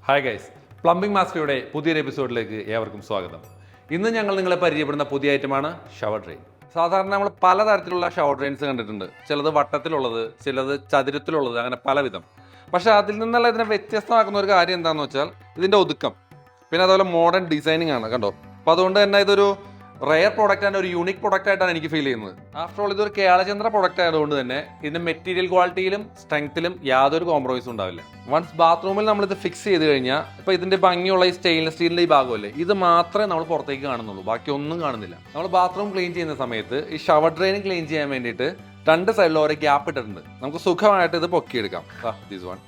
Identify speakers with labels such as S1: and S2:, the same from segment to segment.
S1: Hi guys, plumbing മാസ്റ്ററിയുടെ പുതിയൊരു എപ്പിസോഡിലേക്ക് ഏവർക്കും സ്വാഗതം. ഇന്ന് ഞങ്ങൾ നിങ്ങളെ പരിചയപ്പെടുന്ന പുതിയ ഐറ്റമാണ് ഷവർ ഡ്രെയിൻ. സാധാരണ നമ്മൾ പലതരത്തിലുള്ള ഷവർ ഡ്രെയിൻസ് കണ്ടിട്ടുണ്ട്. ചിലത് വട്ടത്തിലുള്ളത്, ചിലത് ചതുരത്തിലുള്ളത്, അങ്ങനെ പലവിധം. പക്ഷേ അതിൽ നിന്നുള്ള ഇതിനെ വ്യത്യസ്തമാക്കുന്ന ഒരു കാര്യം എന്താണെന്ന് വെച്ചാൽ ഇതിൻ്റെ ഒതുക്കം, പിന്നെ അതുപോലെ മോഡേൺ ഡിസൈനിങ് ആണ്. കണ്ടോ, അപ്പോൾ അതുകൊണ്ട് തന്നെ ഇതൊരു റെയർ പ്രോഡക്റ്റ് ആൻഡ് ഒരു യൂണിക് പ്രോഡക്റ്റ് ആയിട്ടാണ് എനിക്ക് ഫീൽ ചെയ്യുന്നത്. ആഫ്റ്റർ ഓൾ ഇതൊരു കേളചന്ദ്ര പ്രോഡക്റ്റ് ആയതുകൊണ്ട് തന്നെ ഇതിന്റെ മെറ്റീരിയൽ ക്വാളിറ്റിയിലും സ്ട്രെങ്ത്തിലും യാതൊരു കോംപ്രമൈസും ഉണ്ടാവില്ല. വൺസ് ബാത്റൂമിൽ നമ്മളിത് ഫിക്സ് ചെയ്ത് കഴിഞ്ഞാൽ ഇപ്പോൾ ഇതിന്റെ ഭംഗിയുള്ള ഈ സ്റ്റെയിൻലെസ് സ്റ്റീലിന്റെ ഈ ഭാഗമല്ലേ, ഇത് മാത്രമേ നമ്മൾ പുറത്തേക്ക് കാണുന്നുള്ളൂ, ബാക്കി ഒന്നും കാണുന്നില്ല. നമ്മൾ ബാത്റൂം ക്ലീൻ ചെയ്യുന്ന സമയത്ത് ഈ ഷവർ ഡ്രെയിൻ ക്ലീൻ ചെയ്യാൻ വേണ്ടിയിട്ട് രണ്ട് സൈഡിലും ഓരോ ഗ്യാപ്പ് ഇട്ടിട്ടുണ്ട്. നമുക്ക് സുഖമായിട്ട് ഇത് പൊക്കിയെടുക്കാം. ദിസ് വൺ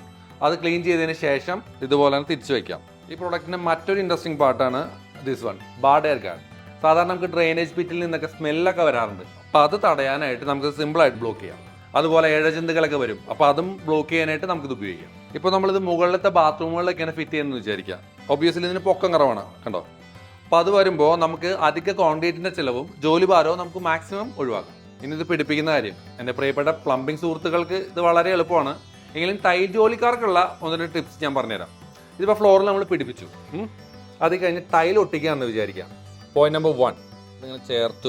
S1: അത് ക്ലീൻ ചെയ്തതിന് ശേഷം ഇതുപോലെ തന്നെ തിരിച്ചു വെക്കാം. ഈ പ്രോഡക്റ്റിന്റെ മറ്റൊരു ഇൻട്രസ്റ്റിംഗ് പാർട്ടാണ് this one, Bard air guard. സാധാരണ നമുക്ക് ഡ്രെയിനേജ് പിറ്റിൽ നിന്നൊക്കെ സ്മെല്ലൊക്കെ വരാറുണ്ട്. അപ്പോൾ അത് തടയാനായിട്ട് നമുക്ക് സിമ്പിളായിട്ട് ബ്ലോക്ക് ചെയ്യാം. അതുപോലെ ഇഴജന്തുക്കളൊക്കെ വരും, അപ്പോൾ അതും ബ്ലോക്ക് ചെയ്യാനായിട്ട് നമുക്കിത് ഉപയോഗിക്കാം. ഇപ്പോൾ നമ്മളിത് മുകളിലത്തെ ബാത്റൂമുകളിലൊക്കെയാണ് ഫിറ്റ് ചെയ്യുന്നത് വിചാരിക്കുക. ഒബ്വിയസ്ലി ഇതിന് പൊക്കം കുറവാണ്, കണ്ടോ. അപ്പോൾ അത് വരുമ്പോൾ നമുക്ക് അധിക കോൺക്രീറ്റിൻ്റെ ചിലവും ജോലി ഭാരവും നമുക്ക് മാക്സിമം ഒഴിവാക്കാം. ഇനി ഇത് പിടിപ്പിക്കുന്ന കാര്യം, എൻ്റെ പ്രിയപ്പെട്ട പ്ലംബിംഗ് സുഹൃത്തുക്കൾക്ക് ഇത് വളരെ എളുപ്പമാണ്. എങ്കിലും ടൈൽ ജോലിക്കാർക്കുള്ള ഒന്ന് രണ്ട് ടിപ്സ് ഞാൻ പറഞ്ഞുതരാം. ഇതിപ്പോൾ ഫ്ലോറിൽ നമ്മൾ പിടിപ്പിച്ചു, അത് കഴിഞ്ഞ് ടൈൽ ഒട്ടിക്കുകയാണെന്ന് വിചാരിക്കാം. പോയിന്റ് നമ്പർ 1, ഇതിങ്ങനെ ചേർത്ത്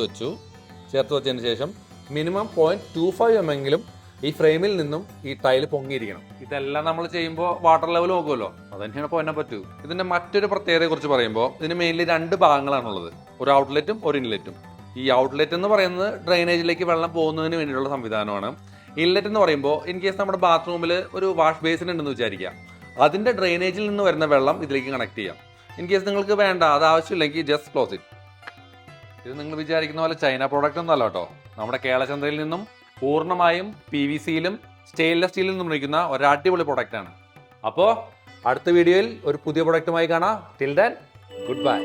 S1: വെച്ചതിന് ശേഷം മിനിമം 0.25 mm ഈ ഫ്രെയിമിൽ നിന്നും ഈ ടൈല് പൊങ്ങിയിരിക്കണം. ഇതെല്ലാം നമ്മൾ ചെയ്യുമ്പോൾ വാട്ടർ ലെവൽ നോക്കുമല്ലോ, അത് തന്നെയാണ് പോയിന്റ് നമ്പർ 2. ഇതിന്റെ മറ്റൊരു പ്രത്യേകതയെ കുറിച്ച് പറയുമ്പോൾ ഇതിന് മെയിൻലി രണ്ട് ഭാഗങ്ങളാണുള്ളത്, ഒരു ഔട്ട്ലെറ്റും ഒരു ഇൻലെറ്റും. ഈ ഔട്ട്ലെറ്റ് എന്ന് പറയുന്നത് ഡ്രെയിനേജിലേക്ക് വെള്ളം പോകുന്നതിന് വേണ്ടിയിട്ടുള്ള സംവിധാനമാണ്. ഇൻലെറ്റ് എന്ന് പറയുമ്പോൾ ഇൻ കേസ് നമ്മുടെ ബാത്റൂമിൽ ഒരു വാഷ് ബേസിൻ ഉണ്ടെന്ന് വിചാരിക്കാം, അതിന്റെ ഡ്രെയിനേജിൽ നിന്ന് വരുന്ന വെള്ളം ഇതിലേക്ക് കണക്ട് ചെയ്യാം. ഇൻ കേസ് നിങ്ങൾക്ക് വേണ്ട, അത് ആവശ്യമില്ലെങ്കിൽ ജസ്റ്റ് ക്ലോസ് ഇറ്റ്. ഇത് നിങ്ങൾ വിചാരിക്കുന്ന പോലെ ചൈന പ്രോഡക്റ്റ് ഒന്നും അല്ല കേട്ടോ. നമ്മുടെ കേളചന്ദ്രയിൽ നിന്നും പൂർണ്ണമായും PVC-യിലും സ്റ്റെയിൻലെസ് സ്റ്റീലിൽ നിന്നും നിർമ്മിക്കുന്ന ഒരു അടിപൊളി പ്രോഡക്റ്റ് ആണ്. അപ്പോൾ അടുത്ത വീഡിയോയിൽ ഒരു പുതിയ പ്രോഡക്റ്റുമായി കാണാം. Till then, good bye.